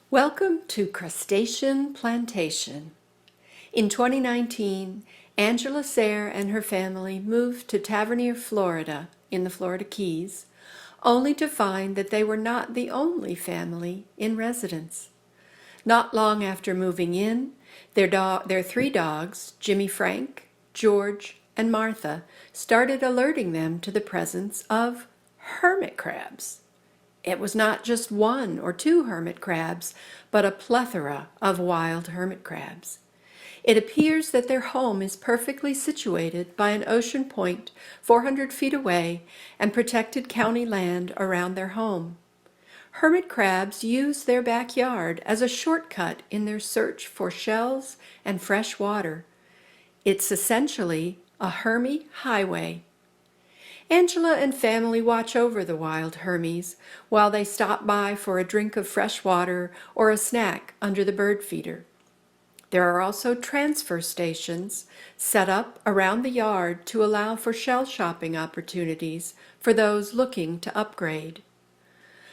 Welcome to Crustacean Plantation. In 2019, Angela Sayre and her family moved to Tavernier, Florida, in the Florida Keys, only to find that they were not the only family in residence. Not long after moving in, their three dogs, Jimmy Frank, George, and Martha, started alerting them to the presence of hermit crabs. It was not just one or two hermit crabs, but a plethora of wild hermit crabs. It appears that their home is perfectly situated by an ocean point 400 feet away and protected county land around their home. Hermit crabs use their backyard as a shortcut in their search for shells and fresh water. It's essentially a Hermit highway. Angela and family watch over the wild Hermes while they stop by for a drink of fresh water or a snack under the bird feeder. There are also transfer stations set up around the yard to allow for shell shopping opportunities for those looking to upgrade.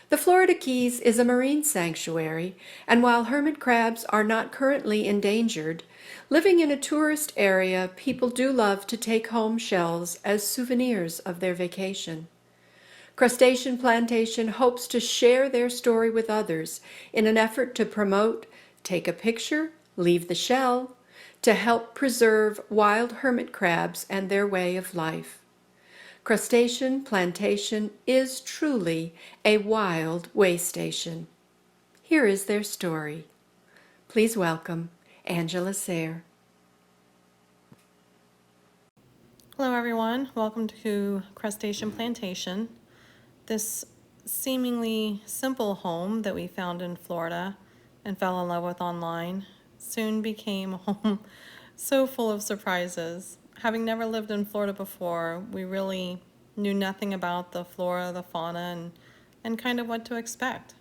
The Florida Keys is a marine sanctuary, and while hermit crabs are not currently endangered, living in a tourist area, people do love to take home shells as souvenirs of their vacation. Crustacean Plantation hopes to share their story with others in an effort to promote "take a picture, leave the shell," to help preserve wild hermit crabs and their way of life. Crustacean Plantation is truly a wild way station. Here is their story. Please welcome Angela Sayre. Hello everyone, welcome to Crustacean Plantation. This seemingly simple home that we found in Florida and fell in love with online soon became a home so full of surprises. Having never lived in Florida before, we really knew nothing about the flora, the fauna, and kind of what to expect.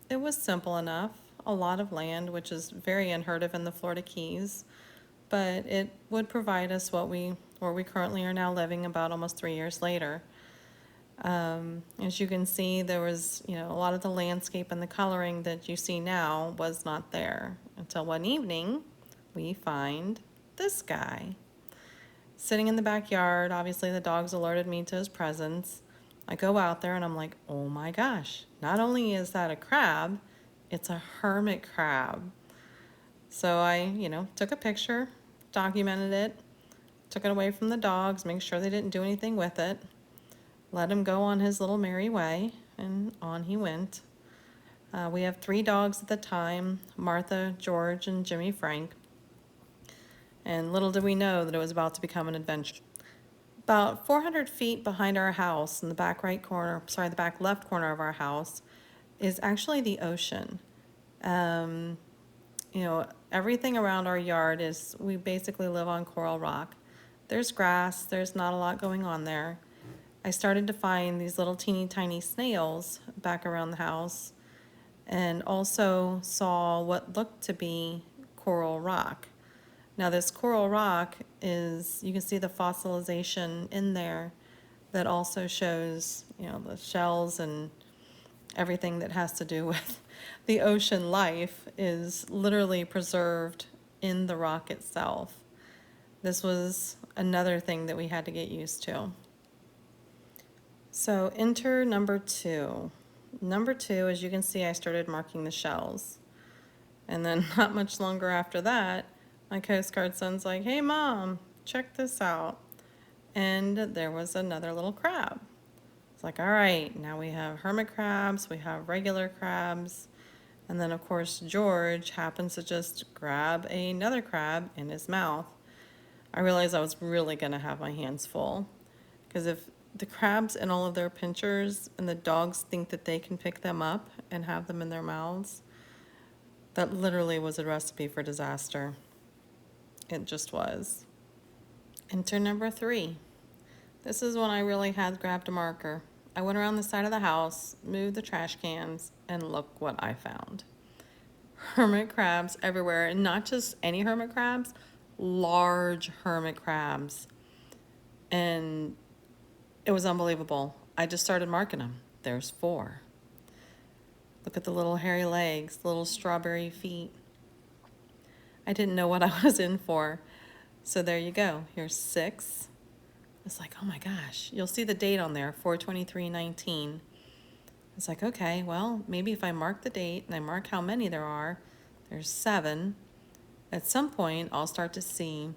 It was simple enough, a lot of land, which is very unheard of in the Florida Keys, but it would provide us where we currently are now living about almost 3 years later. As you can see, there was, a lot of the landscape and the coloring that you see now was not there until one evening we find this guy sitting in the backyard. Obviously the dogs alerted me to his presence. I go out there and I'm like, oh my gosh, not only is that a crab, it's a hermit crab. So I, took a picture, documented it, took it away from the dogs, make sure they didn't do anything with it, let him go on his little merry way, and on he went. We have 3 dogs at the time, Martha, George, and Jimmy Frank. And little did we know that it was about to become an adventure. About 400 feet behind our house, in the back the back left corner of our house, is actually the ocean. Everything around our yard we basically live on coral rock. There's grass, there's not a lot going on there. I started to find these little teeny tiny snails back around the house, and also saw what looked to be coral rock. Now this coral rock you can see the fossilization in there that also shows, the shells and everything that has to do with the ocean life is literally preserved in the rock itself. This was another thing that we had to get used to. So enter number 2. Number 2, as you can see, I started marking the shells. And then not much longer after that, my Coast Guard son's like, hey Mom, check this out. And there was another little crab. It's like, all right, now we have hermit crabs, we have regular crabs. And then of course, George happens to just grab another crab in his mouth. I realized I was really gonna have my hands full, because if the crabs in all of their pinchers and the dogs think that they can pick them up and have them in their mouths, that literally was a recipe for disaster. It just was. Enter number 3. This is when I really had grabbed a marker. I went around the side of the house, moved the trash cans, and look what I found. Hermit crabs everywhere, and not just any hermit crabs, large hermit crabs. And it was unbelievable. I just started marking them. There's 4. Look at the little hairy legs, the little strawberry feet. I didn't know what I was in for. So there you go. Here's 6. It's like, oh my gosh. You'll see the date on there, 4/23/19. It's like, okay, well, maybe if I mark the date and I mark how many there are, there's 7. At some point, I'll start to see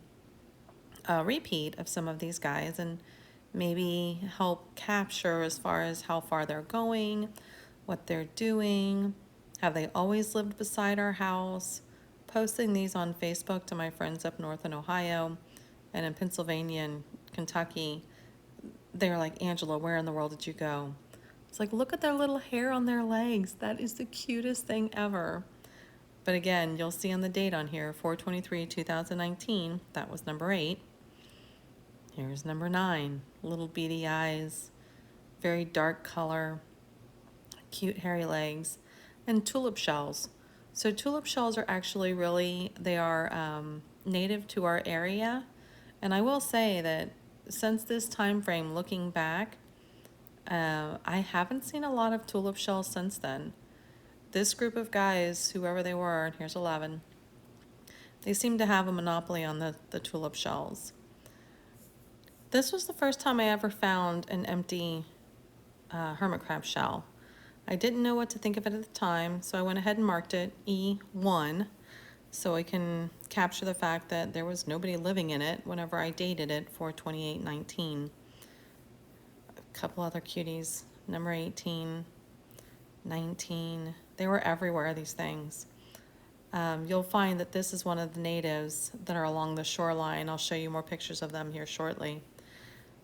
a repeat of some of these guys and maybe help capture as far as how far they're going, what they're doing, have they always lived beside our house, posting these on Facebook to my friends up north in Ohio and in Pennsylvania and Kentucky. They're like, Angela, where in the world did you go? It's like, look at their little hair on their legs. That is the cutest thing ever. But again, you'll see on the date on here, 4/23/2019, that was number 8. Here's number 9, little beady eyes, very dark color, cute hairy legs, and tulip shells. So tulip shells are actually they are native to our area. And I will say that since this time frame, looking back, I haven't seen a lot of tulip shells since then. This group of guys, whoever they were, and here's 11, they seem to have a monopoly on the tulip shells. This was the first time I ever found an empty hermit crab shell. I didn't know what to think of it at the time, so I went ahead and marked it E1 so I can capture the fact that there was nobody living in it whenever I dated it for 28/19. A couple other cuties, number 18, 19. They were everywhere, these things. You'll find that this is one of the natives that are along the shoreline. I'll show you more pictures of them here shortly.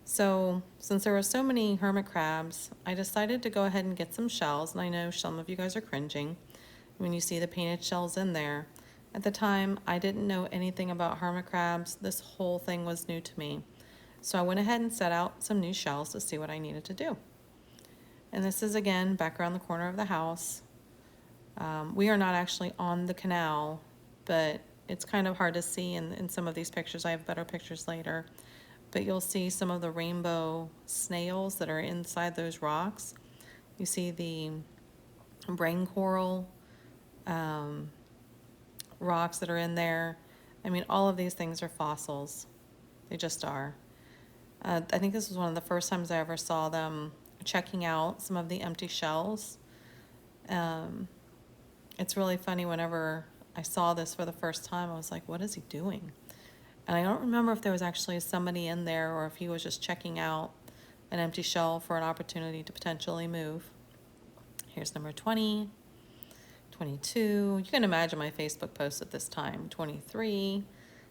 So since there were so many hermit crabs, I decided to go ahead and get some shells, and I know some of you guys are cringing when you see the painted shells in there. At the time, I didn't know anything about hermit crabs. This whole thing was new to me. So I went ahead and set out some new shells to see what I needed to do. And this is, again, back around the corner of the house. We are not actually on the canal, but it's kind of hard to see in some of these pictures. I have better pictures later. But you'll see some of the rainbow snails that are inside those rocks. You see the brain coral rocks that are in there. I mean, all of these things are fossils. They just are. I think this was one of the first times I ever saw them checking out some of the empty shells. It's really funny, whenever I saw this for the first time, I was like, what is he doing? And I don't remember if there was actually somebody in there or if he was just checking out an empty shell for an opportunity to potentially move. Here's number 20, 22. You can imagine my Facebook post at this time, 23.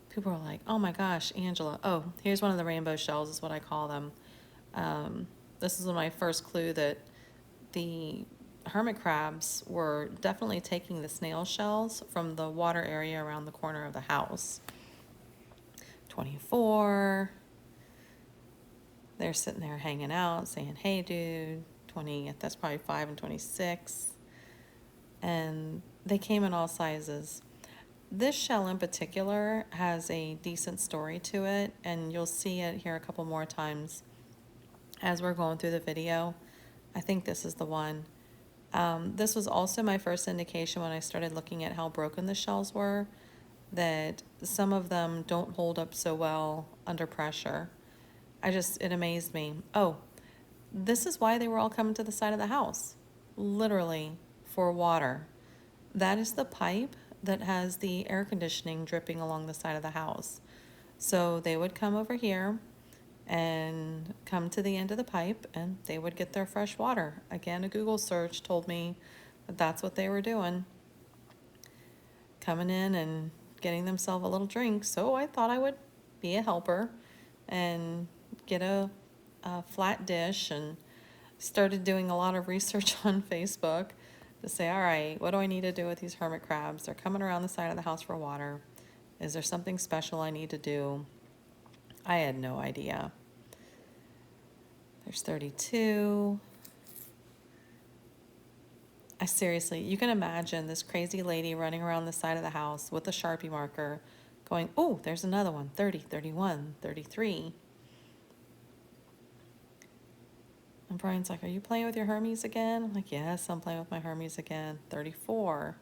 People are like, oh my gosh, Angela. Oh, here's one of the rainbow shells is what I call them. This is my first clue that the hermit crabs were definitely taking the snail shells from the water area around the corner of the house. 24. They're sitting there hanging out, saying, hey, dude. 20, that's probably 5 and 26. And they came in all sizes. This shell in particular has a decent story to it, and you'll see it here a couple more times as we're going through the video. I think this is the one. This was also my first indication when I started looking at how broken the shells were, that some of them don't hold up so well under pressure. It amazed me. Oh, this is why they were all coming to the side of the house, literally for water. That is the pipe that has the air conditioning dripping along the side of the house. So they would come over here and come to the end of the pipe and they would get their fresh water. Again, a Google search told me that that's what they were doing, coming in and getting themselves a little drink. So I thought I would be a helper and get a flat dish, and started doing a lot of research on Facebook to say, all right, what do I need to do with these hermit crabs? They're coming around the side of the house for water. Is there something special I need to do? I had no idea. There's 32. Seriously, you can imagine this crazy lady running around the side of the house with a Sharpie marker going, oh, there's another one, 30, 31, 33. And Brian's like, are you playing with your Hermes again? I'm like, yes, I'm playing with my Hermes again. 34.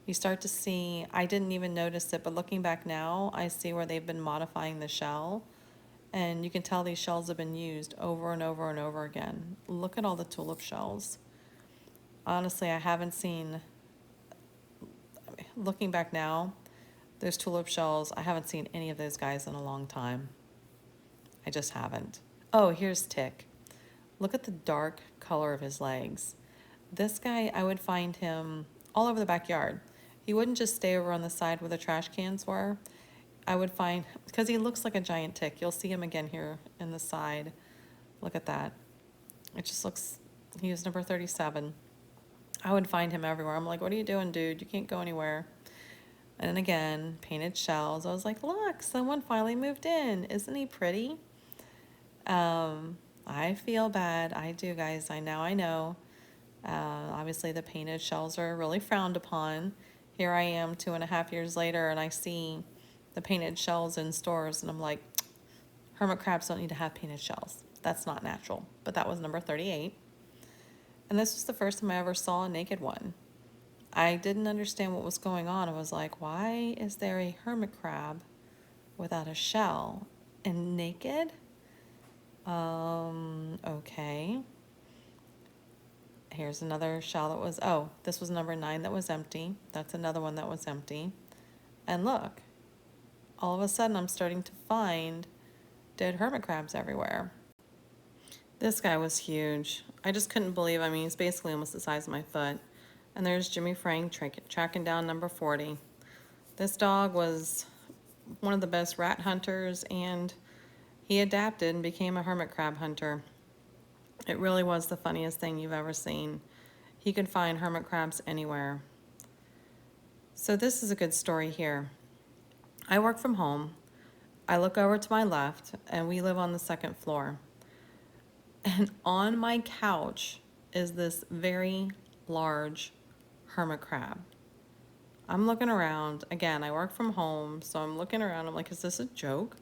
You start to see, I didn't even notice it, but looking back now, I see where they've been modifying the shell. And you can tell these shells have been used over and over and over again. Look at all the tulip shells. Honestly, I haven't seen, looking back now, those tulip shells, I haven't seen any of those guys in a long time. I just haven't. Oh, here's Tick. Look at the dark color of his legs. This guy, I would find him all over the backyard. He wouldn't just stay over on the side where the trash cans were. I would find, because he looks like a giant tick. You'll see him again here in the side. Look at that. It just looks, he was number 37. I would find him everywhere. I'm like, what are you doing, dude? You can't go anywhere. And then again, painted shells. I was like, look, someone finally moved in. Isn't he pretty? I feel bad. I do, guys. I know. Obviously, the painted shells are really frowned upon. Here I am 2.5 years later, and I see the painted shells in stores, and I'm like, hermit crabs don't need to have painted shells. That's not natural. But that was number 38. And this was the first time I ever saw a naked one. I didn't understand what was going on. I was like, why is there a hermit crab without a shell and naked? Okay. Here's another shell that was, oh, this was number 9 that was empty. That's another one that was empty. And look, all of a sudden I'm starting to find dead hermit crabs everywhere. This guy was huge. I just couldn't believe, I mean, he's basically almost the size of my foot. And there's Jimmy Frank tracking down number 40. This dog was one of the best rat hunters, and he adapted and became a hermit crab hunter. It really was the funniest thing you've ever seen. He could find hermit crabs anywhere. So this is a good story here. I work from home. I look over to my left, and we live on the 2nd floor. And on my couch is this very large hermit crab. I'm looking around. Again, I work from home, so I'm looking around. I'm like, is this a joke?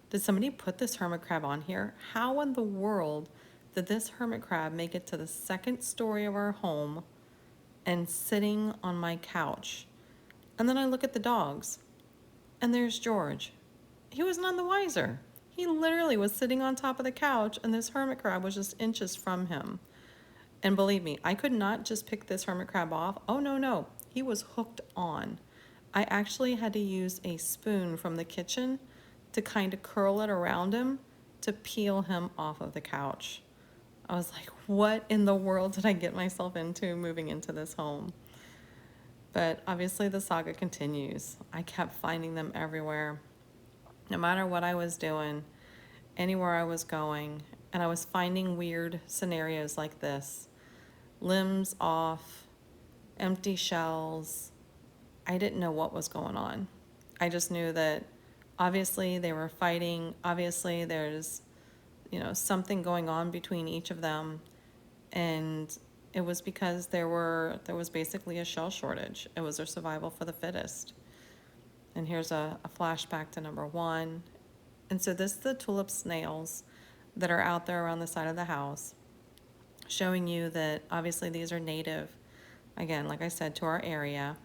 Did somebody put this hermit crab on here? How in the world did this hermit crab make it to the 2nd story of our home and sitting on my couch? And then I look at the dogs, and there's George. He was none the wiser. He literally was sitting on top of the couch, and this hermit crab was just inches from him. And believe me, I could not just pick this hermit crab off. Oh, no. He was hooked on. I actually had to use a spoon from the kitchen to kind of curl it around him to peel him off of the couch. I was like, what in the world did I get myself into moving into this home? But obviously the saga continues. I kept finding them everywhere. No matter what I was doing, anywhere I was going, and I was finding weird scenarios like this. Limbs off, empty shells. I didn't know what was going on. I just knew that obviously they were fighting. Obviously there's, something going on between each of them. And it was because there was basically a shell shortage. It was a survival for the fittest. And here's a flashback to number 1. And so this is the Tulips Nails that are out there around the side of the house, showing you that obviously these are native, again, like I said, to our area.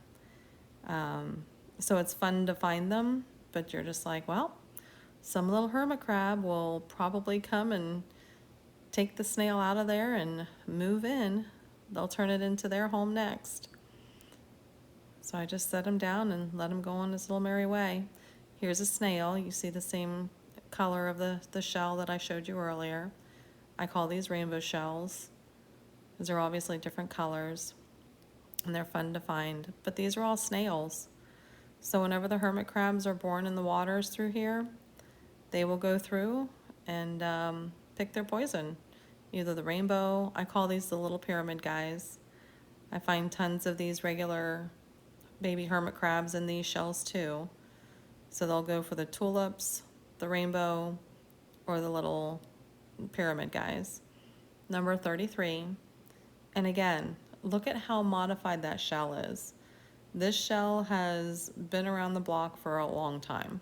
So it's fun to find them, but you're just like, well, some little hermit crab will probably come and take the snail out of there and move in. They'll turn it into their home next. So I just set him down and let him go on his little merry way. Here's a snail. You see the same color of the shell that I showed you earlier. I call these rainbow shells because they're obviously different colors and they're fun to find. But these are all snails. So whenever the hermit crabs are born in the waters through here, they will go through and pick their poison. Either the rainbow, I call these the little pyramid guys. I find tons of these regular baby hermit crabs in these shells too. So they'll go for the tulips, the rainbow, or the little pyramid guys. Number 33. And again, look at how modified that shell is. This shell has been around the block for a long time.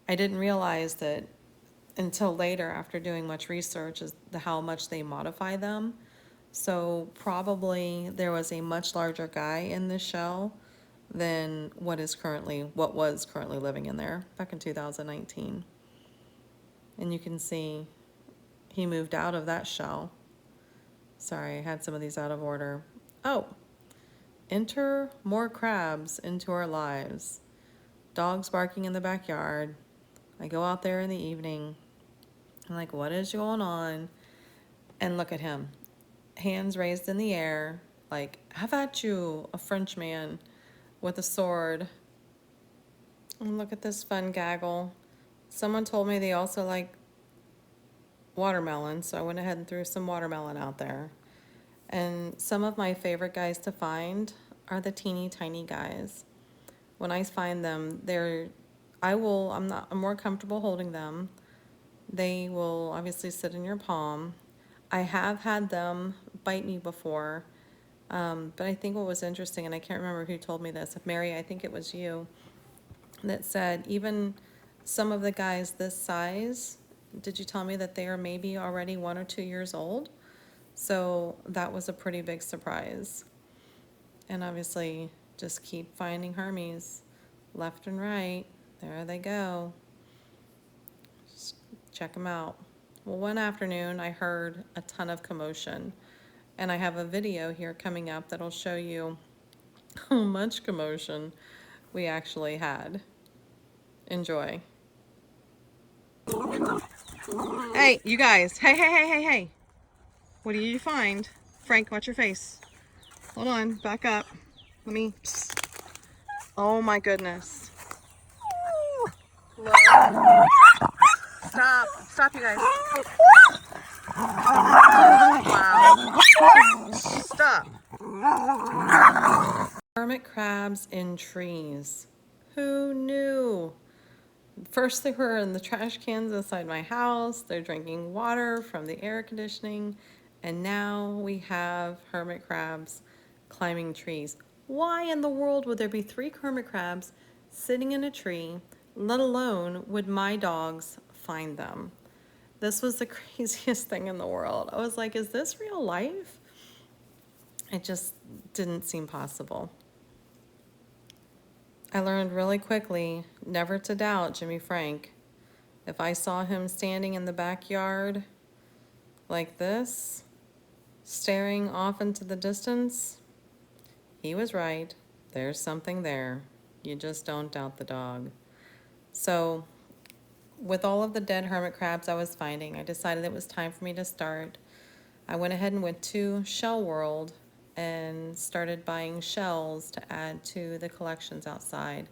I didn't realize that until later, after doing much research, is how much they modify them. So probably there was a much larger guy in this shell than what was currently living in there back in 2019. And you can see he moved out of that shell. Sorry, I had some of these out of order. Oh, enter more crabs into our lives. Dogs barking in the backyard. I go out there in the evening. I'm like, what is going on? And look at him. Hands raised in the air, like, have at you, a French man with a sword. And look at this fun gaggle. Someone told me they also like watermelon, so I went ahead and threw some watermelon out there. And some of my favorite guys to find are the teeny tiny guys. When I find them, I'm more comfortable holding them. They will obviously sit in your palm. I have had them bite me before, but I think what was interesting, and I can't remember who told me this, Mary, I think it was you, that said even some of the guys this size, did you tell me that they are maybe already 1 or 2 years old? So that was a pretty big surprise. And obviously, just keep finding Hermes left and right. There they go. Just check them out. Well, one afternoon I heard a ton of commotion, and I have a video here coming up that'll show you how much commotion we actually had. Enjoy. Hey, you guys. Hey. What do you find? Frank, watch your face. Hold on, back up. Let me. Psst. Oh my goodness. Look. Stop, you guys. Wow. Stop. Hermit crabs in trees. Who knew? First they were in the trash cans inside my house. They're drinking water from the air conditioning. And now we have hermit crabs climbing trees. Why in the world would there be 3 hermit crabs sitting in a tree, let alone would my dogs find them? This was the craziest thing in the world. I was like, is this real life? It just didn't seem possible. I learned really quickly never to doubt Jimmy Frank. If I saw him standing in the backyard like this, staring off into the distance, he was right. There's something there. You just don't doubt the dog. So with all of the dead hermit crabs I was finding, I decided it was time for me to start. I went ahead and went to Shell World and started buying shells to add to the collections outside.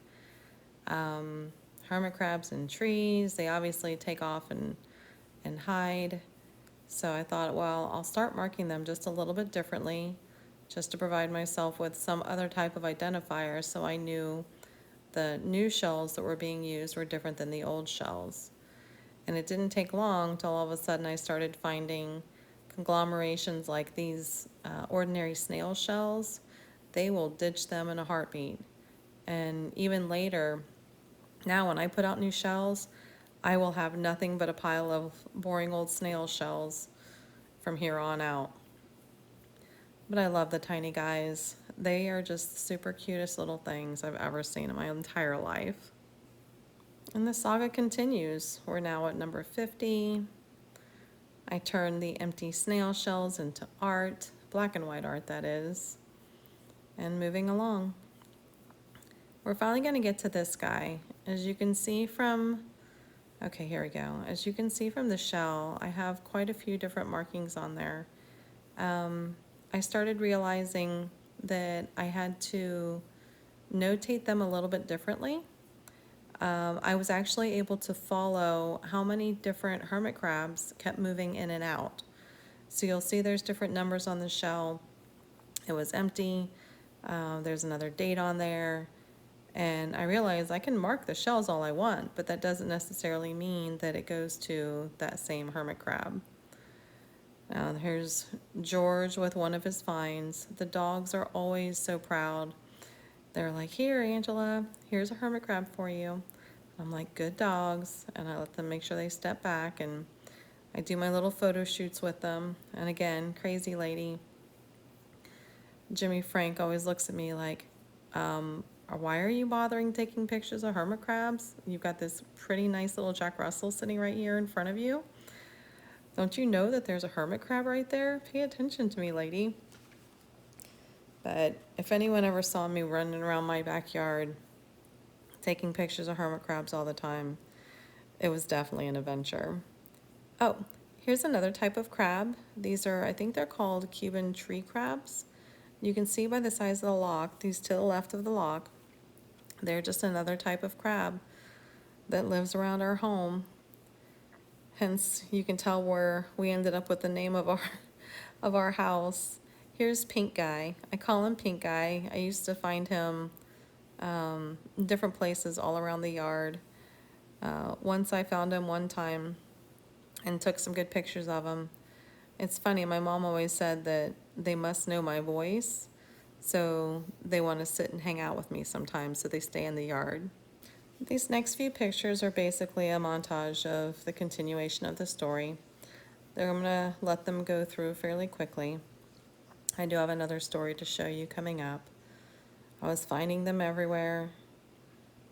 Hermit crabs in trees, they obviously take off and hide. So I thought, well, I'll start marking them just a little bit differently, just to provide myself with some other type of identifier so I knew the new shells that were being used were different than the old shells. And it didn't take long till all of a sudden I started finding conglomerations like these ordinary snail shells. They will ditch them in a heartbeat. And even later, now when I put out new shells, I will have nothing but a pile of boring old snail shells from here on out. But I love the tiny guys. They are just the super cutest little things I've ever seen in my entire life. And the saga continues. We're now at number 50. I turned the empty snail shells into art, black and white art that is, and moving along. We're finally going to get to this guy. As you can see from, okay, here we go. As you can see from the shell, I have quite a few different markings on there. I started realizing that I had to notate them a little bit differently. I was actually able to follow how many different hermit crabs kept moving in and out. So you'll see there's different numbers on the shell. It was empty. There's another date on there. And I realized I can mark the shells all I want, but that doesn't necessarily mean that it goes to that same hermit crab. Here's George with one of his finds. The dogs are always so proud. They're like, here, Angela, here's a hermit crab for you. I'm like, good dogs, and I let them make sure they step back, and I do my little photo shoots with them. And again, crazy lady, Jimmy Frank always looks at me like, why are you bothering taking pictures of hermit crabs? You've got this pretty nice little Jack Russell sitting right here in front of you. Don't you know that there's a hermit crab right there? Pay attention to me, lady. But if anyone ever saw me running around my backyard taking pictures of hermit crabs all the time, it was definitely an adventure. Oh, here's another type of crab. These are, I think they're called Cuban tree crabs. You can see by the size of the lock, these to the left of the lock, they're just another type of crab that lives around our home. Hence, you can tell where we ended up with the name of our house. Here's Pink Guy. I call him Pink Guy. I used to find him in different places all around the yard. Once I found him one time and took some good pictures of him. It's funny, my mom always said that they must know my voice, so they want to sit and hang out with me sometimes, so they stay in the yard. These next few pictures are basically a montage of the continuation of the story. I'm going to let them go through fairly quickly. I do have another story to show you coming up. I was finding them everywhere,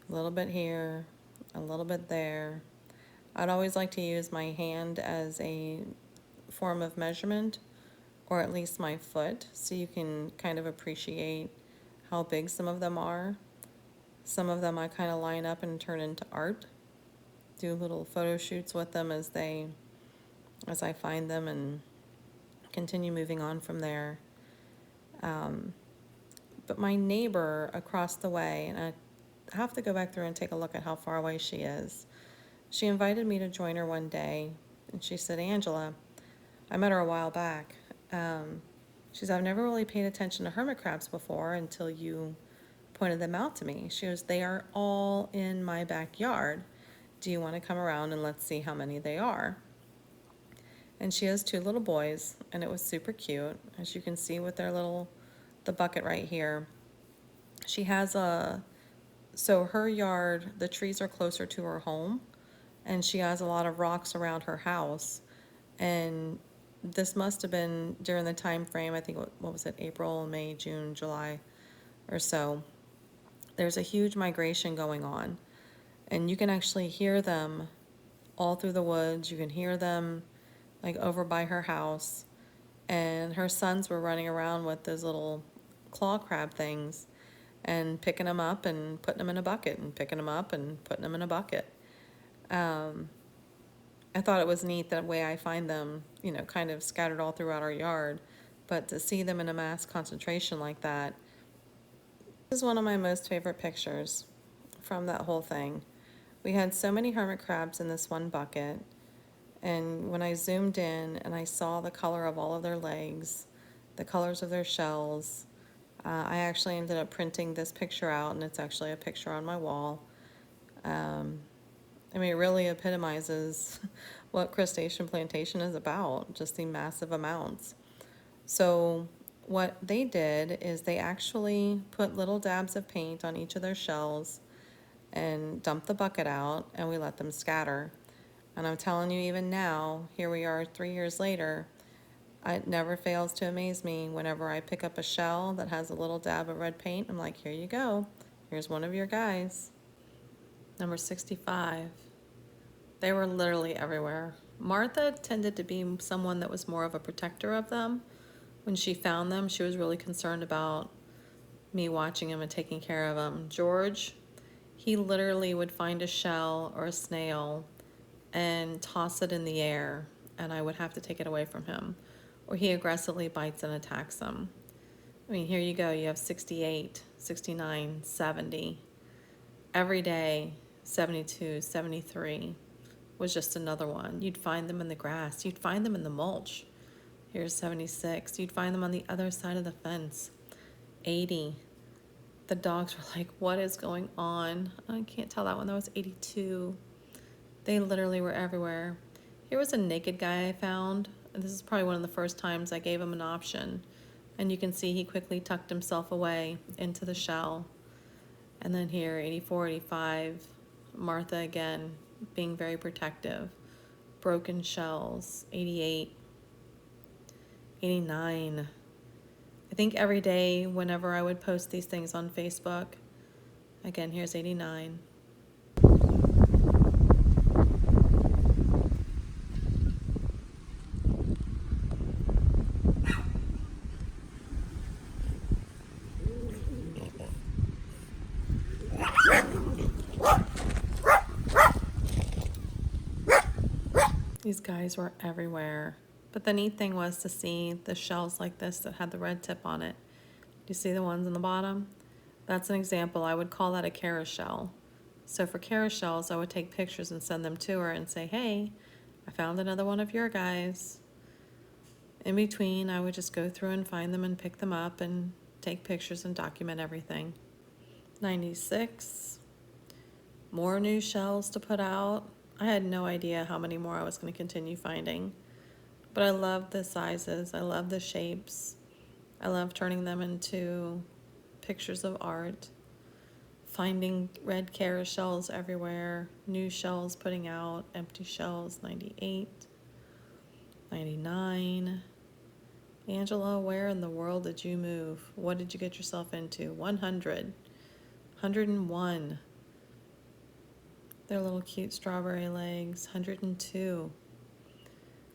a little bit here, a little bit there. I'd always like to use my hand as a form of measurement, or at least my foot, so you can kind of appreciate how big some of them are. Some of them I kind of line up and turn into art. Do little photo shoots with them as I find them, and continue moving on from there. But my neighbor across the way, and I have to go back through and take a look at how far away she is. She invited me to join her one day, and she said, Angela, I met her a while back. She said, I've never really paid attention to hermit crabs before until you pointed them out to me. She goes, they are all in my backyard. Do you want to come around and let's see how many they are? And she has 2 little boys, and it was super cute, as you can see with the bucket right here. She has so her yard, the trees are closer to her home, and she has a lot of rocks around her house. And this must have been during the time frame, I think, what was it, April, May, June, July or so. There's a huge migration going on, and you can actually hear them all through the woods. You can hear them like over by her house, and her sons were running around with those little claw crab things and picking them up and putting them in a bucket, and picking them up and putting them in a bucket. I thought it was neat that way I find them, kind of scattered all throughout our yard, but to see them in a mass concentration like that, this is one of my most favorite pictures from that whole thing. We had so many hermit crabs in this one bucket, and when I zoomed in and I saw the color of all of their legs, the colors of their shells, I actually ended up printing this picture out, and it's actually a picture on my wall. It really epitomizes what Crustacean Plantation is about, just the massive amounts. So what they did is they actually put little dabs of paint on each of their shells and dumped the bucket out, and we let them scatter. And I'm telling you, even now, here we are 3 years later, it never fails to amaze me whenever I pick up a shell that has a little dab of red paint. I'm like, here you go. Here's one of your guys. Number 65. They were literally everywhere. Martha tended to be someone that was more of a protector of them. When she found them, she was really concerned about me watching them and taking care of them. George, he literally would find a shell or a snail and toss it in the air, and I would have to take it away from him. Or he aggressively bites and attacks them. Here you go. You have 68, 69, 70. Every day, 72, 73 was just another one. You'd find them in the grass. You'd find them in the mulch. Here's 76. You'd find them on the other side of the fence. 80. The dogs were like, what is going on? I can't tell that one. That was 82. They literally were everywhere. Here was a naked guy I found. This is probably one of the first times I gave him an option. And you can see he quickly tucked himself away into the shell. And then here, 84, 85, Martha again, being very protective. Broken shells, 88, 89. I think every day whenever I would post these things on Facebook, again, here's 89. These guys were everywhere. But the neat thing was to see the shells like this that had the red tip on it. Do you see the ones in the bottom? That's an example. I would call that a carousel. So for carousels, I would take pictures and send them to her and say, hey, I found another one of your guys. In between, I would just go through and find them and pick them up and take pictures and document everything. 96. More new shells to put out. I had no idea how many more I was going to continue finding. But I love the sizes. I love the shapes. I love turning them into pictures of art. Finding red carousels everywhere. New shells putting out. Empty shells. 98. 99. Angela, where in the world did you move? What did you get yourself into? 100. 101. Their little cute strawberry legs. 102.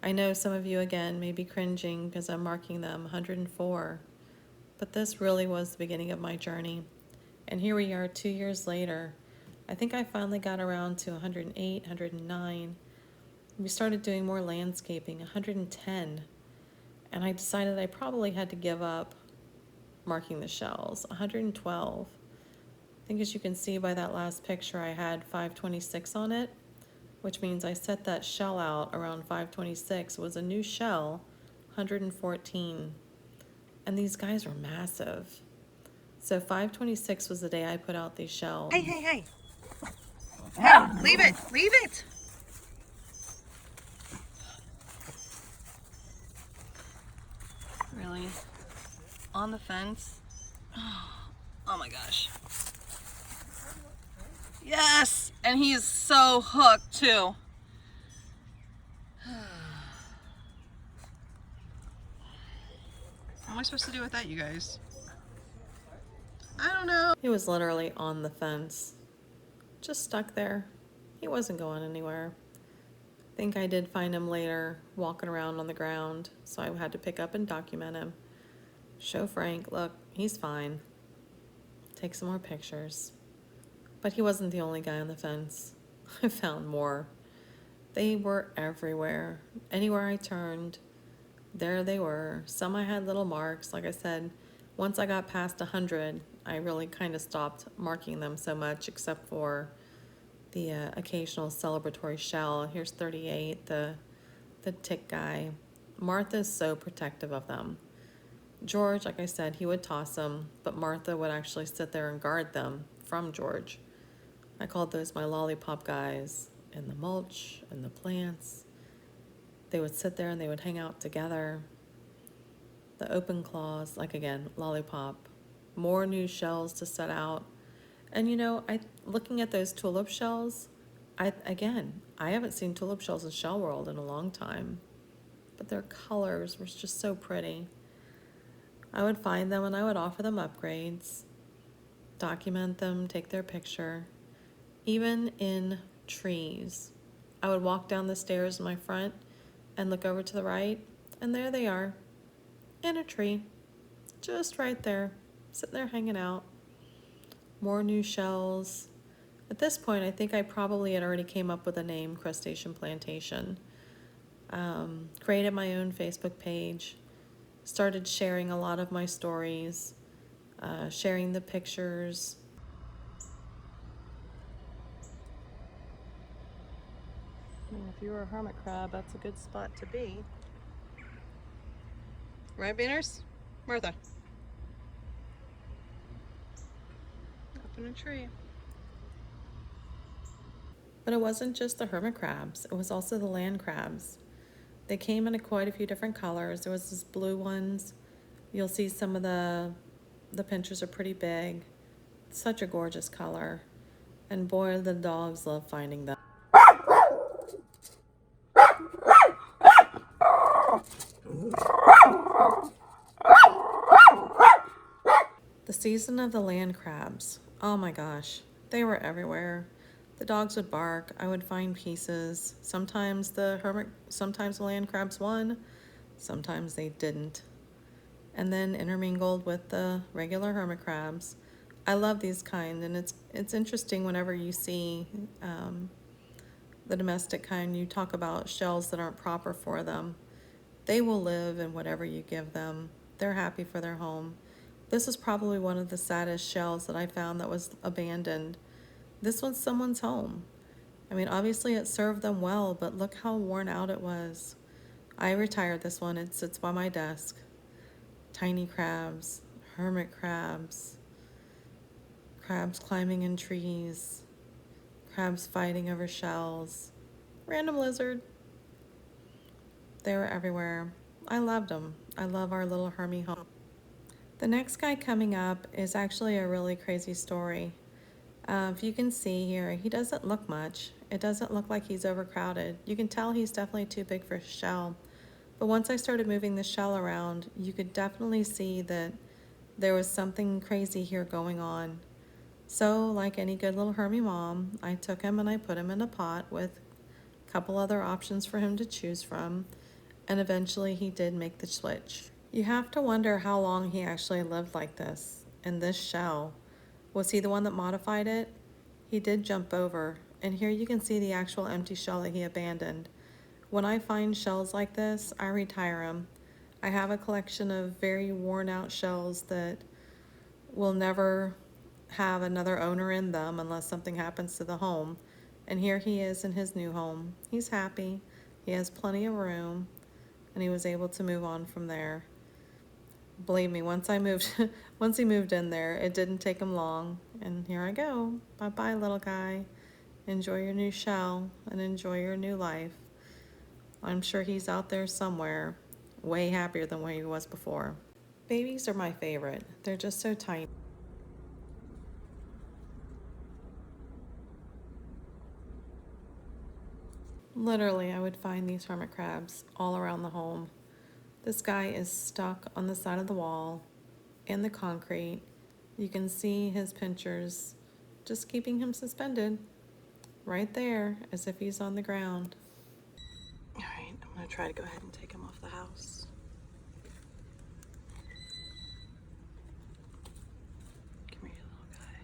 I know some of you, again, may be cringing because I'm marking them. 104. But this really was the beginning of my journey. And here we are 2 years later. I think I finally got around to 108, 109. We started doing more landscaping, 110. And I decided I probably had to give up marking the shells. 112. I think as you can see by that last picture, I had 526 on it, which means I set that shell out around 526. It was a new shell, 114. And these guys were massive. So 526 was the day I put out these shells. Hey, hey, hey. Hey, leave it, leave it. Really? On the fence? Oh my gosh. Yes, and he is so hooked too. What am I supposed to do with that, you guys? I don't know. He was literally on the fence, just stuck there. He wasn't going anywhere. I think I did find him later walking around on the ground, so I had to pick up and document him. Show Frank, look, he's fine. Take some more pictures. But he wasn't the only guy on the fence. I found more. They were everywhere. Anywhere I turned, there they were. Some I had little marks. Like I said, once I got past 100, I really kind of stopped marking them so much, except for the occasional celebratory shell. Here's 38, the tick guy. Martha's so protective of them. George, like I said, he would toss them, but Martha would actually sit there and guard them from George. I called those my lollipop guys. And the mulch and the plants. They would sit there and they would hang out together. The open claws, like again, lollipop. More new shells to set out. And you know, looking at those tulip shells, I haven't seen tulip shells in Shell World in a long time. But their colors were just so pretty. I would find them and I would offer them upgrades. Document them, take their picture. Even in trees. I would walk down the stairs in my front and look over to the right, and there they are, in a tree, just right there, sitting there hanging out. More new shells. At this point, I think I probably had already came up with a name, Crustacean Plantation. Created my own Facebook page, started sharing a lot of my stories, sharing the pictures. If you were a hermit crab, that's a good spot to be. Right, Beaners? Martha? Up in a tree. But it wasn't just the hermit crabs. It was also the land crabs. They came in quite a few different colors. There was these blue ones. You'll see some of the pinchers are pretty big. Such a gorgeous color. And boy, the dogs love finding them. The season of the land crabs. Oh my gosh, they were everywhere. The dogs would bark, I would find pieces. Sometimes the land crabs won, sometimes they didn't. And then intermingled with the regular hermit crabs. I love these kind, and it's interesting whenever you see the domestic kind, you talk about shells that aren't proper for them. They will live in whatever you give them. They're happy for their home. This is probably one of the saddest shells that I found that was abandoned. This was someone's home. I mean, obviously it served them well, but look how worn out it was. I retired this one. It sits by my desk. Tiny crabs, hermit crabs, crabs climbing in trees, crabs fighting over shells, random lizard. They were everywhere. I loved them. I love our little Hermie home. The next guy coming up is actually a really crazy story. If you can see here, he doesn't look much. It doesn't look like he's overcrowded. You can tell he's definitely too big for his shell. But once I started moving the shell around, you could definitely see that there was something crazy here going on. So, like any good little Hermie mom, I took him and I put him in a pot with a couple other options for him to choose from, and eventually he did make the switch. You have to wonder how long he actually lived like this, in this shell. Was he the one that modified it? He did jump over, and here you can see the actual empty shell that he abandoned. When I find shells like this, I retire them. I have a collection of very worn out shells that will never have another owner in them unless something happens to the home. And here he is in his new home. He's happy, he has plenty of room, and he was able to move on from there. Believe me, once he moved in there, it didn't take him long. And here I go. Bye-bye, little guy. Enjoy your new shell and enjoy your new life. I'm sure he's out there somewhere, way happier than where he was before. Babies are my favorite. They're just so tiny. Literally, I would find these hermit crabs all around the home. This guy is stuck on the side of the wall in the concrete. You can see his pinchers just keeping him suspended right there as if he's on the ground. All right, I'm gonna try to go ahead and take him off the house. Come here, you little guy.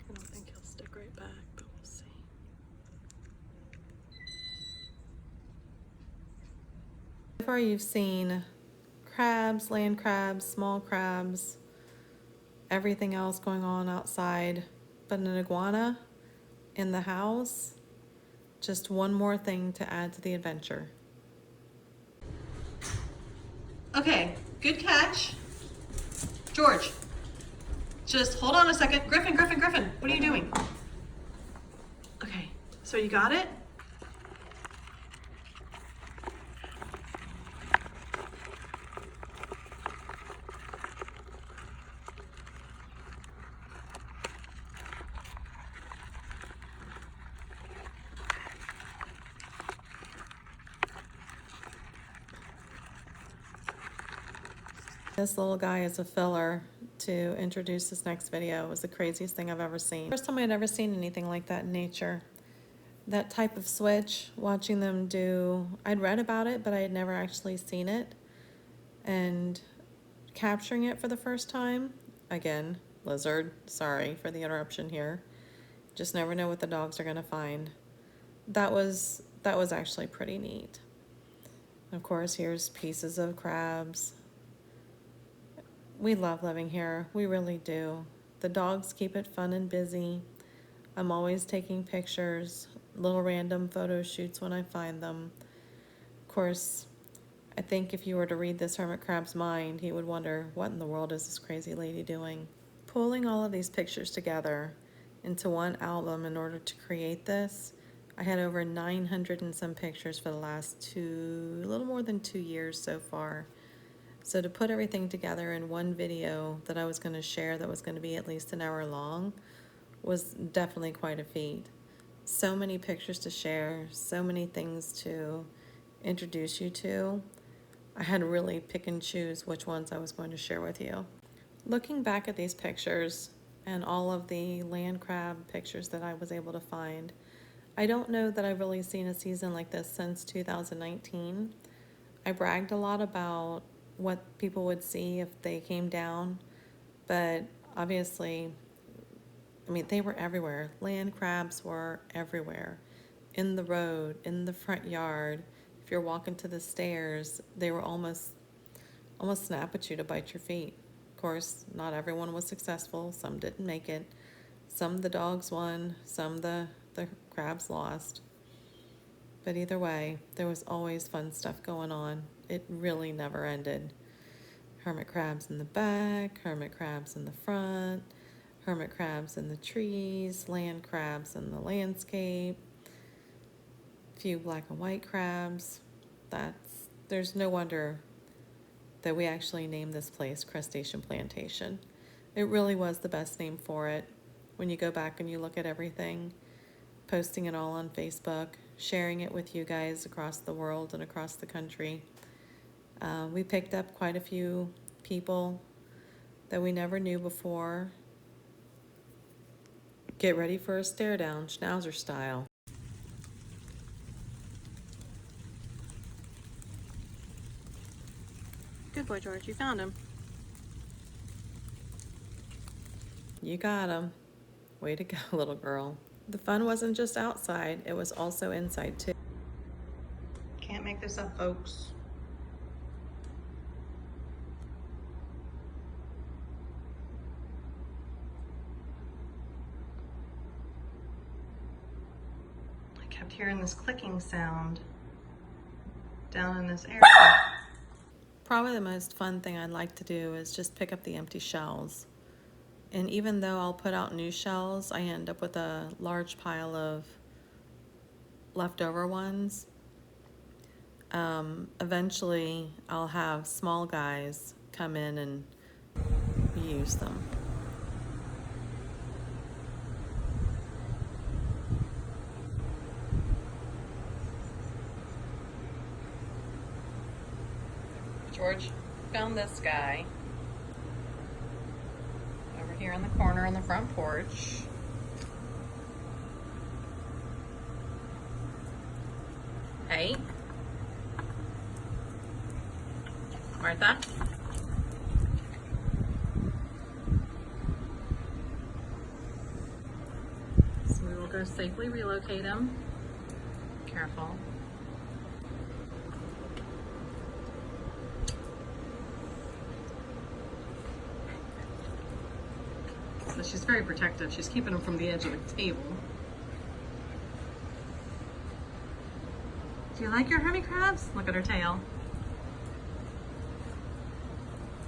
I don't think he'll stick right back, but we'll see. So far you've seen crabs, land crabs, small crabs, everything else going on outside, but an iguana in the house, just one more thing to add to the adventure. Okay, good catch. George, just hold on a second. Griffin, what are you doing? Okay, so you got it? This little guy is a filler to introduce this next video. It was the craziest thing I've ever seen. First time I'd ever seen anything like that in nature. That type of switch, watching them do, I'd read about it, but I had never actually seen it. And capturing it for the first time, again, lizard, sorry for the interruption here. Just never know what the dogs are gonna find. That was actually pretty neat. Of course, here's pieces of crabs. We love living here, we really do. The dogs keep it fun and busy. I'm always taking pictures, little random photo shoots when I find them. Of course, I think if you were to read this hermit crab's mind, he would wonder, what in the world is this crazy lady doing? Pulling all of these pictures together into one album in order to create this, I had over 900 and some pictures for the last a little more than 2 years so far. So to put everything together in one video that I was going to share that was going to be at least an hour long was definitely quite a feat. So many pictures to share, so many things to introduce you to. I had to really pick and choose which ones I was going to share with you. Looking back at these pictures and all of the land crab pictures that I was able to find, I don't know that I've really seen a season like this since 2019. I bragged a lot about what people would see if they came down, but obviously, I mean, they were everywhere. Land crabs were everywhere. In the road, in the front yard. If you're walking to the stairs, they were almost snap at you to bite your feet. Of course, not everyone was successful. Some didn't make it. Some the dogs won, some the crabs lost. But either way, there was always fun stuff going on. It really never ended. Hermit crabs in the back, hermit crabs in the front, hermit crabs in the trees, land crabs in the landscape, a few black and white crabs. There's no wonder that we actually named this place Crustacean Plantation. It really was the best name for it. When you go back and you look at everything, posting it all on Facebook, sharing it with you guys across the world and across the country. We picked up quite a few people that we never knew before. Get ready for a stare down, Schnauzer style. Good boy, George. You found him. You got him. Way to go, little girl. The fun wasn't just outside, it was also inside too. Can't make this up, folks. I kept hearing this clicking sound down in this area. Probably the most fun thing I'd like to do is just pick up the empty shells. And even though I'll put out new shells, I end up with a large pile of leftover ones. Eventually, I'll have small guys come in and use them. George found this guy over here in the corner on the front porch. Hey, Martha. So we will go safely relocate him. Careful. So she's very protective. She's keeping him from the edge of the table. Do you like your hermit crabs? Look at her tail.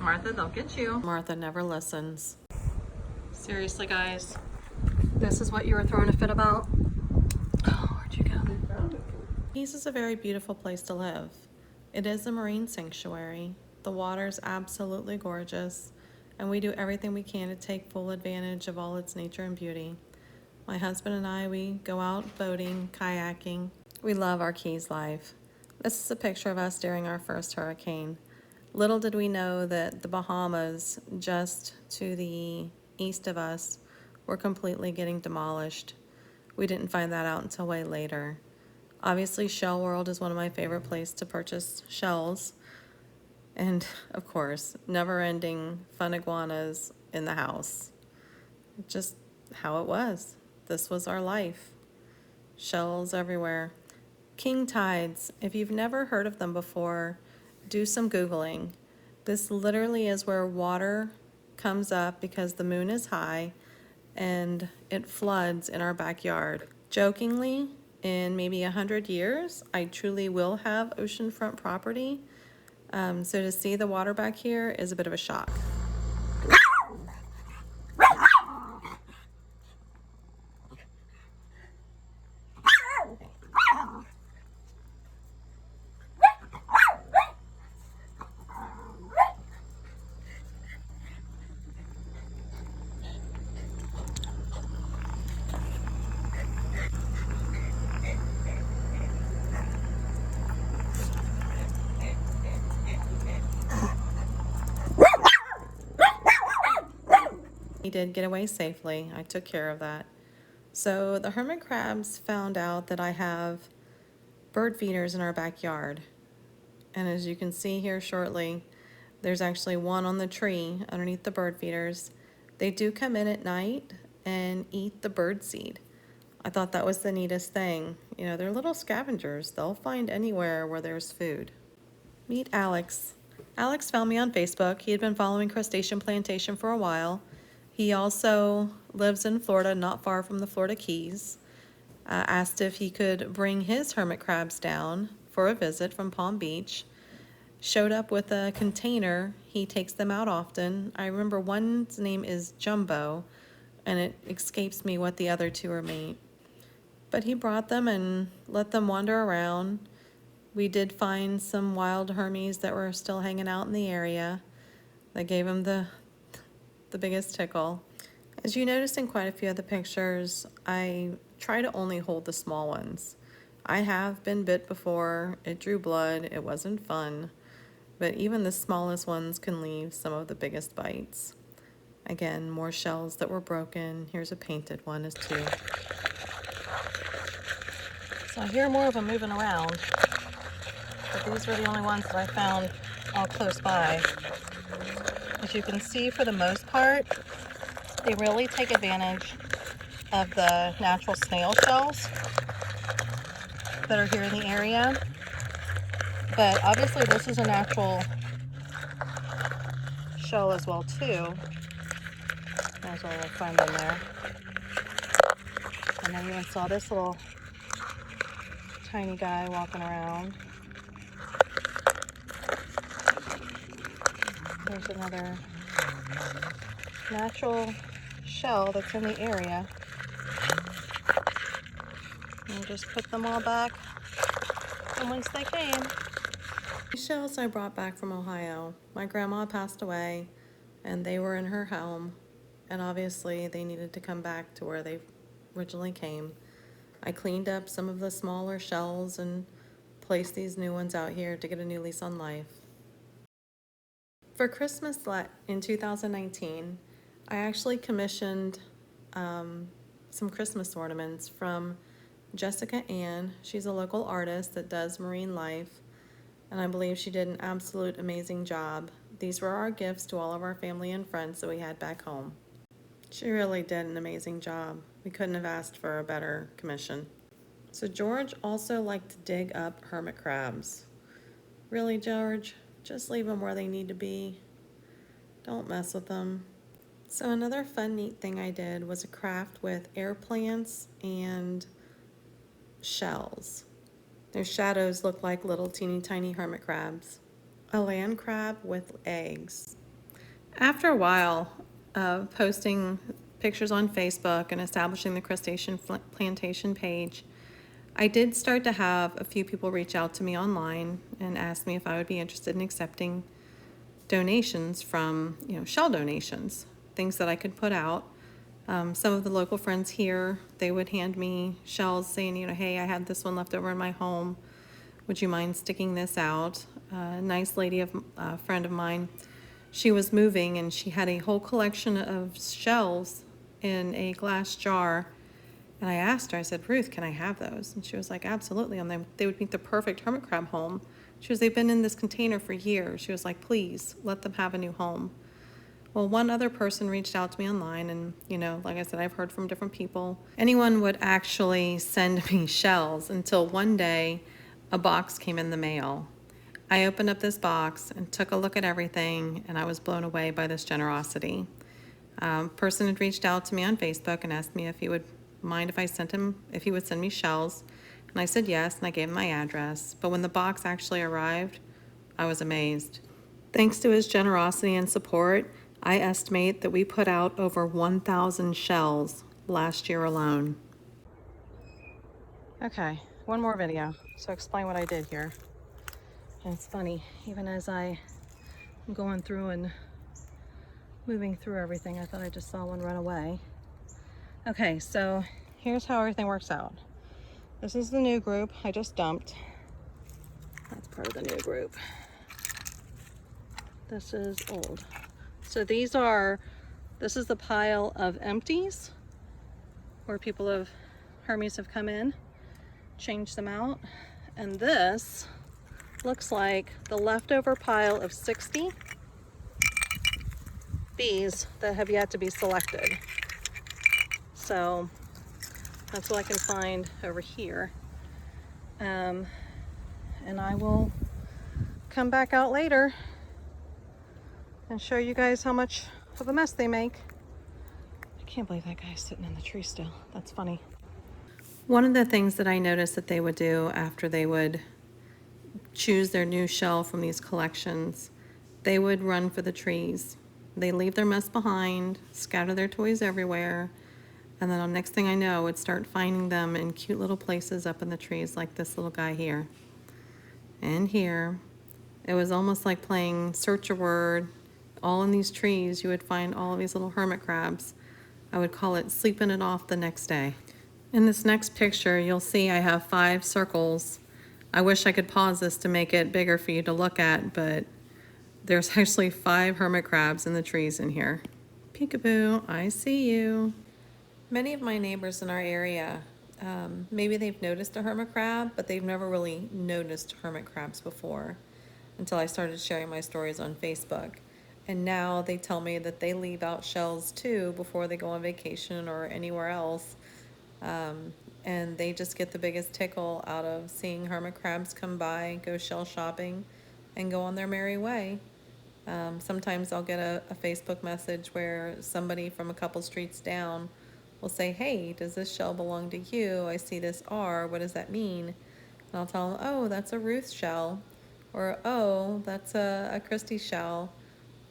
Martha, they'll get you. Martha never listens. Seriously, guys, this is what you were throwing a fit about? Oh, where'd you go? Keys is a very beautiful place to live. It is a marine sanctuary. The water's absolutely gorgeous, and we do everything we can to take full advantage of all its nature and beauty. My husband and I, we go out boating, kayaking. We love our Keys life. This is a picture of us during our first hurricane. Little did we know that the Bahamas, just to the east of us, were completely getting demolished. We didn't find that out until way later. Obviously, Shell World is one of my favorite places to purchase shells. And, of course, never-ending fun iguanas in the house. Just how it was. This was our life. Shells everywhere. King tides. If you've never heard of them before, do some Googling. This literally is where water comes up because the moon is high and it floods in our backyard. Jokingly, in maybe 100 years, I truly will have oceanfront property. So to see the water back here is a bit of a shock. He did get away safely. I took care of that. So the hermit crabs found out that I have bird feeders in our backyard. And as you can see here shortly, there's actually one on the tree underneath the bird feeders. They do come in at night and eat the bird seed. I thought that was the neatest thing. You know, they're little scavengers. They'll find anywhere where there's food. Meet Alex. Alex found me on Facebook. He had been following Crustacean Plantation for a while. He also lives in Florida, not far from the Florida Keys. Asked if he could bring his hermit crabs down for a visit from Palm Beach. Showed up with a container. He takes them out often. I remember one's name is Jumbo, and it escapes me what the other two are made. But he brought them and let them wander around. We did find some wild Hermes that were still hanging out in the area. That gave him the biggest tickle. As you noticed in quite a few of the pictures, I try to only hold the small ones. I have been bit before. It drew blood. It wasn't fun. But even the smallest ones can leave some of the biggest bites. Again, more shells that were broken. Here's a painted one as too. So I hear more of them moving around, but these were the only ones that I found all close by. As you can see, for the most part, they really take advantage of the natural snail shells that are here in the area. But obviously this is a natural shell as well too. There's a little friend in there. And I even saw this little tiny guy walking around. There's another natural shell that's in the area. And just put them all back from whence they came. These shells I brought back from Ohio. My grandma passed away and they were in her home, and obviously they needed to come back to where they originally came. I cleaned up some of the smaller shells and placed these new ones out here to get a new lease on life. For Christmas in 2019, I actually commissioned some Christmas ornaments from Jessica Ann. She's a local artist that does marine life, and I believe she did an absolute amazing job. These were our gifts to all of our family and friends that we had back home. She really did an amazing job. We couldn't have asked for a better commission. So George also liked to dig up hermit crabs. Really, George? Just leave them where they need to be. Don't mess with them. So another fun, neat thing I did was a craft with air plants and shells. Their shadows look like little teeny tiny hermit crabs. A land crab with eggs. After a while of posting pictures on Facebook and establishing the Crustacean Plantation page, I did start to have a few people reach out to me online and ask me if I would be interested in accepting donations from, shell donations, things that I could put out. Some of the local friends here, they would hand me shells saying, hey, I had this one left over in my home. Would you mind sticking this out? A nice lady, a friend of mine, she was moving and she had a whole collection of shells in a glass jar. And I asked her, I said, Ruth, can I have those? And she was like, absolutely. And they would make the perfect hermit crab home. She was, they've been in this container for years. She was like, please let them have a new home. Well, one other person reached out to me online, and, like I said, I've heard from different people. Anyone would actually send me shells until one day a box came in the mail. I opened up this box and took a look at everything, and I was blown away by this generosity. Person had reached out to me on Facebook and asked me if he would mind if he would send me shells. And I said yes, and I gave him my address. But when the box actually arrived, I was amazed. Thanks to his generosity and support, I estimate that we put out over 1,000 shells last year alone. Okay, one more video. So explain what I did here. And it's funny, even as I'm going through and moving through everything, I thought I just saw one run away. Okay, so here's how everything works out. This is the new group I just dumped. That's part of the new group. This is old. So these are This is the pile of empties where Hermes have come in, changed them out. And this looks like the leftover pile of 60 bees that have yet to be selected. So that's what I can find over here. And I will come back out later and show you guys how much of a mess they make. I can't believe that guy's sitting in the tree still. That's funny. One of the things that I noticed that they would do after they would choose their new shell from these collections, they would run for the trees. They leave their mess behind, scatter their toys everywhere, and then the next thing I know, I would start finding them in cute little places up in the trees, like this little guy here and here. It was almost like playing search a word. All in these trees, you would find all of these little hermit crabs. I would call it sleeping it off the next day. In this next picture, you'll see I have 5 circles. I wish I could pause this to make it bigger for you to look at, but there's actually 5 hermit crabs in the trees in here. Peekaboo, I see you. Many of my neighbors in our area, maybe they've noticed a hermit crab, but they've never really noticed hermit crabs before until I started sharing my stories on Facebook. And now they tell me that they leave out shells too before they go on vacation or anywhere else. And they just get the biggest tickle out of seeing hermit crabs come by, go shell shopping, and go on their merry way. Sometimes I'll get a Facebook message where somebody from a couple streets down will say, hey, does this shell belong to you? I see this R, what does that mean? And I'll tell them, oh, that's a Ruth shell, or oh, that's a Christy shell,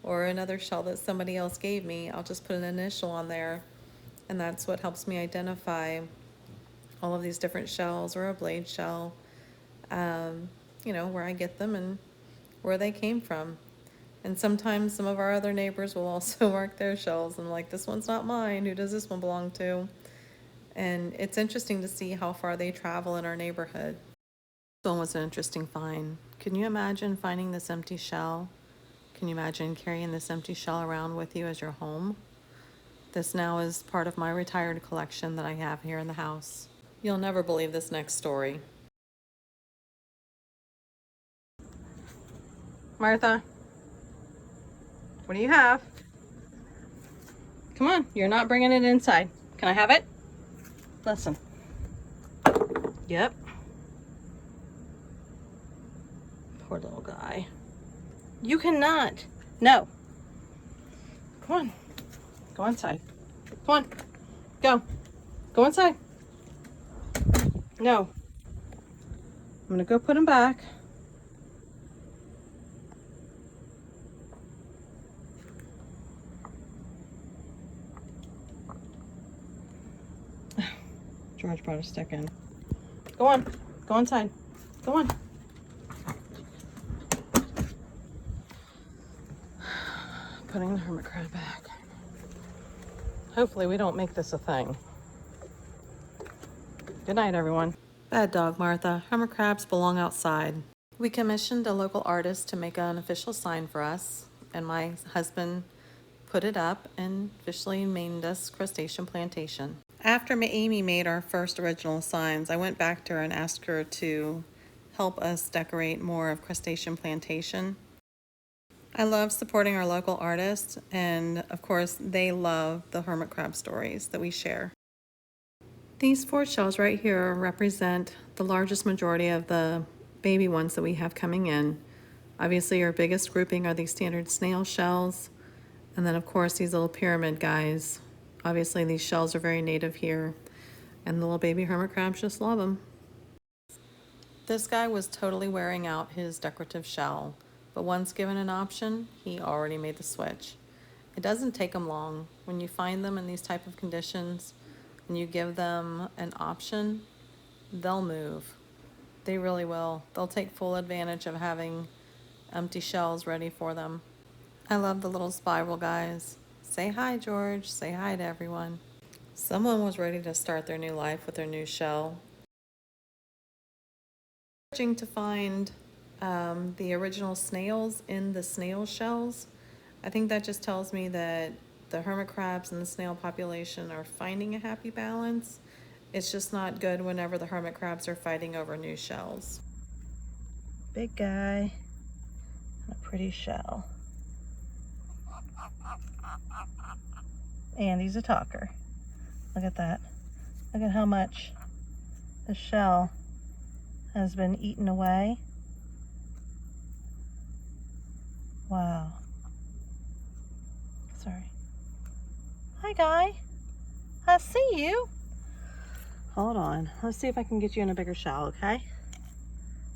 or another shell that somebody else gave me. I'll just put an initial on there, and that's what helps me identify all of these different shells, or a blade shell, you know, where I get them and where they came from. And sometimes some of our other neighbors will also mark their shells and like, this one's not mine, who does this one belong to? And it's interesting to see how far they travel in our neighborhood. This one was an interesting find. Can you imagine finding this empty shell? Can you imagine carrying this empty shell around with you as your home? This now is part of my retired collection that I have here in the house. You'll never believe this next story. Martha, what do you have? Come on, you're not bringing it inside. Can I have it? Listen. Yep. Poor little guy. You cannot. No. Come on. Go inside. Come on. Go. Go inside. No. I'm gonna go put him back. George brought a stick in. Go on. Go inside. Go on. Putting the hermit crab back. Hopefully we don't make this a thing. Good night, everyone. Bad dog, Martha. Hermit crabs belong outside. We commissioned a local artist to make an official sign for us, and my husband put it up and officially named us Crustacean Plantation. After Amy made our first original signs, I went back to her and asked her to help us decorate more of Crustacean Plantation. I love supporting our local artists, and of course they love the hermit crab stories that we share. These 4 shells right here represent the largest majority of the baby ones that we have coming in. Obviously our biggest grouping are these standard snail shells, and then of course these little pyramid guys. Obviously these shells are very native here, and the little baby hermit crabs just love them. This guy was totally wearing out his decorative shell, but once given an option, he already made the switch. It doesn't take them long. When you find them in these type of conditions and you give them an option, they'll move. They really will. They'll take full advantage of having empty shells ready for them. I love the little spiral guys. Say hi, George. Say hi to everyone. Someone was ready to start their new life with their new shell. Searching to find the original snails in the snail shells. I think that just tells me that the hermit crabs and the snail population are finding a happy balance. It's just not good whenever the hermit crabs are fighting over new shells. Big guy and a pretty shell. And he's a talker. Look at that. Look at how much the shell has been eaten away. Wow. Sorry. Hi, guy. I see you. Hold on. Let's see if I can get you in a bigger shell, okay?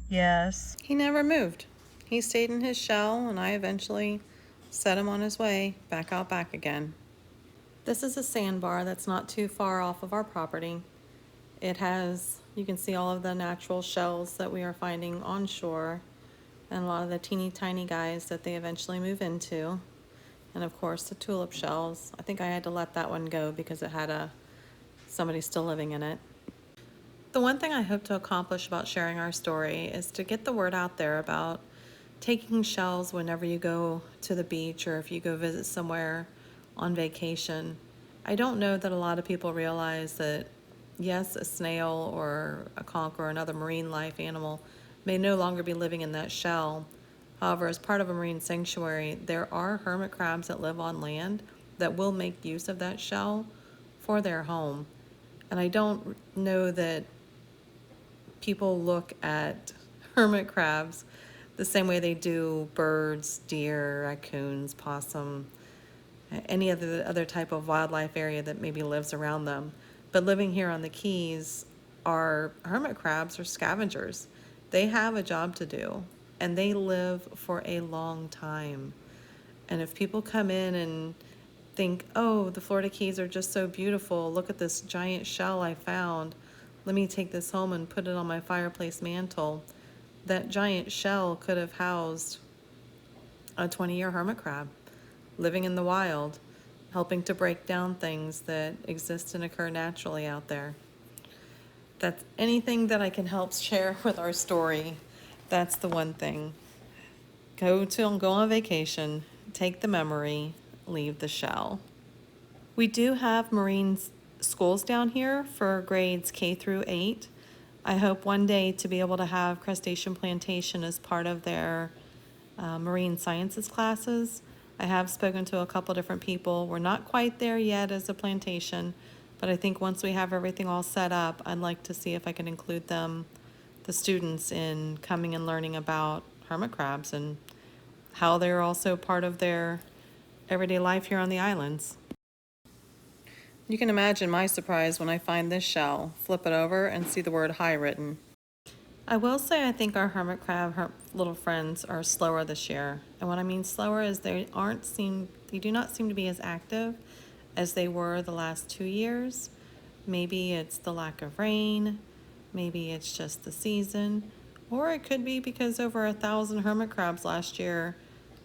Yes. He never moved. He stayed in his shell, and I eventually set him on his way back out back again. This is a sandbar that's not too far off of our property. It has, you can see all of the natural shells that we are finding on shore, and a lot of the teeny tiny guys that they eventually move into. And of course the tulip shells. I think I had to let that one go because it had somebody still living in it. The one thing I hope to accomplish about sharing our story is to get the word out there about taking shells whenever you go to the beach or if you go visit somewhere on vacation. I don't know that a lot of people realize that, yes, a snail or a conch or another marine life animal may no longer be living in that shell. However, as part of a marine sanctuary, there are hermit crabs that live on land that will make use of that shell for their home. And I don't know that people look at hermit crabs the same way they do birds, deer, raccoons, possum, any other type of wildlife area that maybe lives around them. But living here on the Keys, our hermit crabs are scavengers. They have a job to do, and they live for a long time. And if people come in and think, oh, the Florida Keys are just so beautiful, look at this giant shell I found, let me take this home and put it on my fireplace mantle, that giant shell could have housed a 20-year hermit crab living in the wild, helping to break down things that exist and occur naturally out there. That's anything that I can help share with our story. That's the one thing. Go on vacation, take the memory, leave the shell. We do have marine schools down here for grades K through 8. I hope one day to be able to have Crustacean Plantation as part of their marine sciences classes. I have spoken to a couple different people. We're not quite there yet as a plantation, but I think once we have everything all set up, I'd like to see if I can include them, the students, in coming and learning about hermit crabs and how they're also part of their everyday life here on the islands. You can imagine my surprise when I find this shell, flip it over, and see the word hi written. I will say I think our hermit crab little friends are slower this year. And what I mean slower is they do not seem to be as active as they were the last 2 years. Maybe it's the lack of rain, maybe it's just the season, or it could be because over 1,000 hermit crabs last year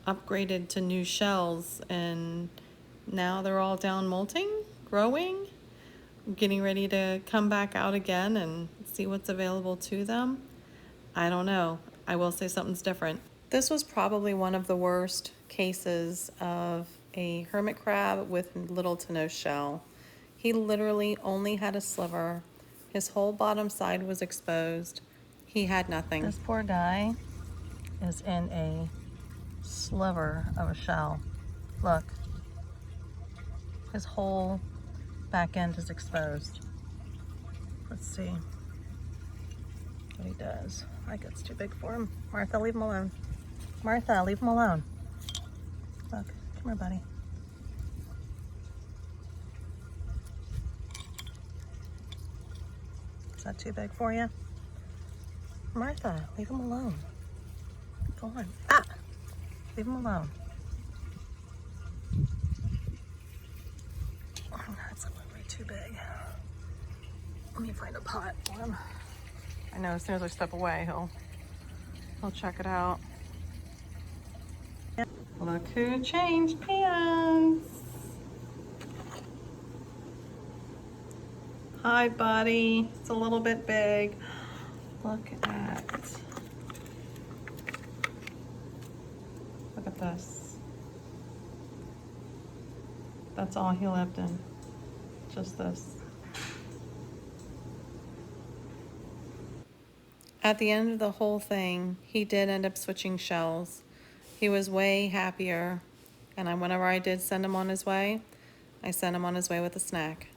upgraded to new shells and now they're all down molting, growing, getting ready to come back out again and see what's available to them. I don't know. I will say something's different. This was probably one of the worst cases of a hermit crab with little to no shell. He literally only had a sliver. His whole bottom side was exposed. He had nothing. This poor guy is in a sliver of a shell. Look. His whole back end is exposed. Let's see what he does. I think it's too big for him. Martha, leave him alone. Martha, leave him alone. Look, come here, buddy. Is that too big for you? Martha, leave him alone. Go on. Ah! Leave him alone. Oh, that's a little bit too big. Let me find a pot for him. I know as soon as I step away, he'll check it out. Look who changed pants. Hi, buddy. It's a little bit big. Look at this. That's all he lived in, just this. At the end of the whole thing, he did end up switching shells. He was way happier, and whenever I did send him on his way, I sent him on his way with a snack.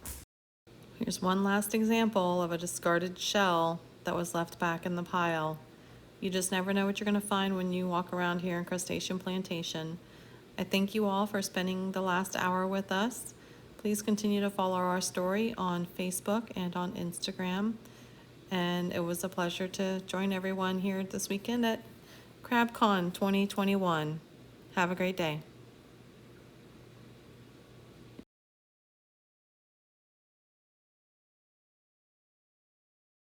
Here's one last example of a discarded shell that was left back in the pile. You just never know what you're going to find when you walk around here in Crustacean Plantation. I thank you all for spending the last hour with us. Please continue to follow our story on Facebook and on Instagram. And it was a pleasure to join everyone here this weekend at CrabCon 2021. Have a great day.